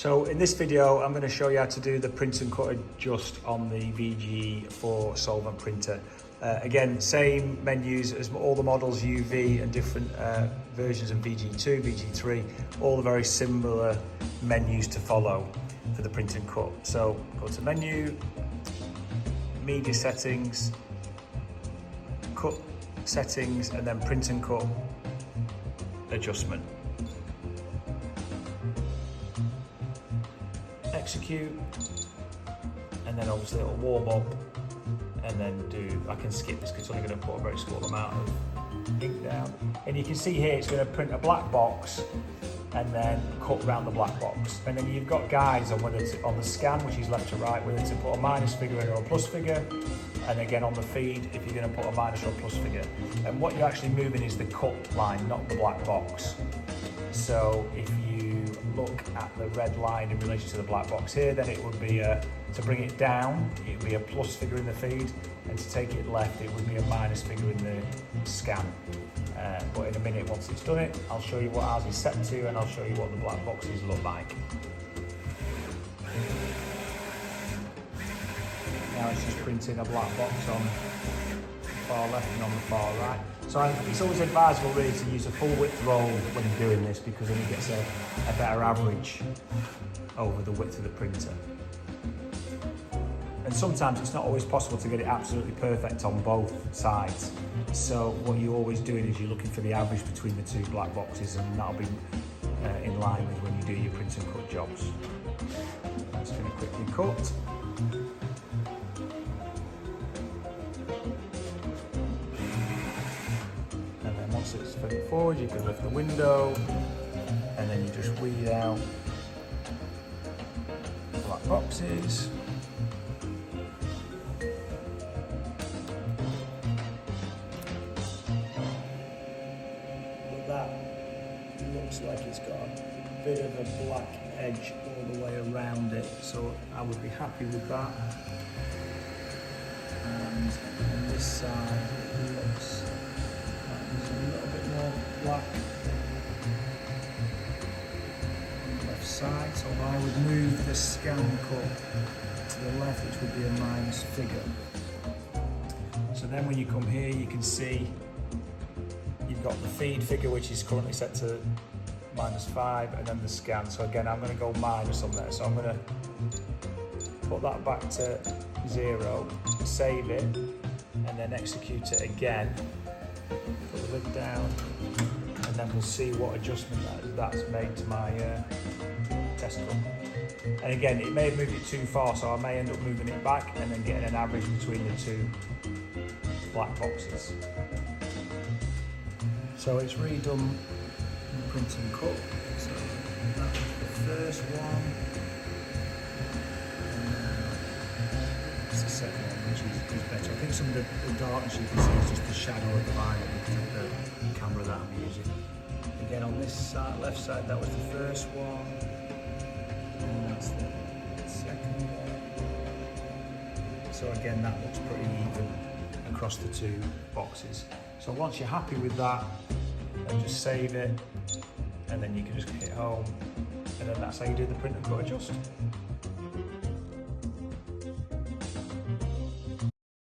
So in this video, I'm going to show you how to do the print and cut adjust on the VG4 Solvent Printer. Again, same menus as all the models, UV and different versions of VG2, VG3, all the very similar menus to follow for the print and cut. So go to menu, media settings, cut settings, and then print and cut adjustment. Execute, and then obviously it'll warm up, and then I can skip this because it's only going to put a very small amount of ink down. And you can see here it's going to print a black box and then cut around the black box. And then you've got guides on whether to, on the scan, which is left to right, whether to put a minus figure in or a plus figure. And again on the feed, if you're going to put a minus or a plus figure. And what you're actually moving is the cut line, not the black box. So if you look at the red line in relation to the black box here, then it would be to bring it down, it would be a plus figure in the feed, and to take it left, it would be a minus figure in the scan. But in a minute, once it's done it, I'll show you what ours is set to, and I'll show you what the black boxes look like. Now it's just printing a black box on the far left and on the far right. So it's always advisable really to use a full width roll when you're doing this, because then it gets a better average over the width of the printer. And sometimes it's not always possible to get it absolutely perfect on both sides. So what you're always doing is you're looking for the average between the two black boxes, and that'll be in line with when you do your print and cut jobs. I'm just going to quickly cut. Once it's flipping forward, you can lift the window, and then you just weed out the black boxes. With that, it looks like it's got a bit of a black edge all the way around it, so I would be happy with that. And on this side, it looks there's a little bit more black on the left side, so I would move the scan cut to the left, which would be a minus figure. So then when you come here, you can see you've got the feed figure, which is currently set to -5, and then the scan. So again, I'm going to go minus on there. So I'm going to put that back to 0, save it, and then execute it again. Put the lid down, and then we'll see what adjustment that's made to my test run. And again, it may have moved it too far, so I may end up moving it back and then getting an average between the two black boxes. So it's redone the print and cut. So that was the first one. It's the second one, which is better. I think some of the darkness you can see is just the shadow of the vinyl because of the camera that I'm using. Again, on this side, left side, that was the first one, and that's the second one. So again, that looks pretty even across the two boxes. So once you're happy with that, then just save it, and then you can just hit home, and then that's how you do the print and cut adjust.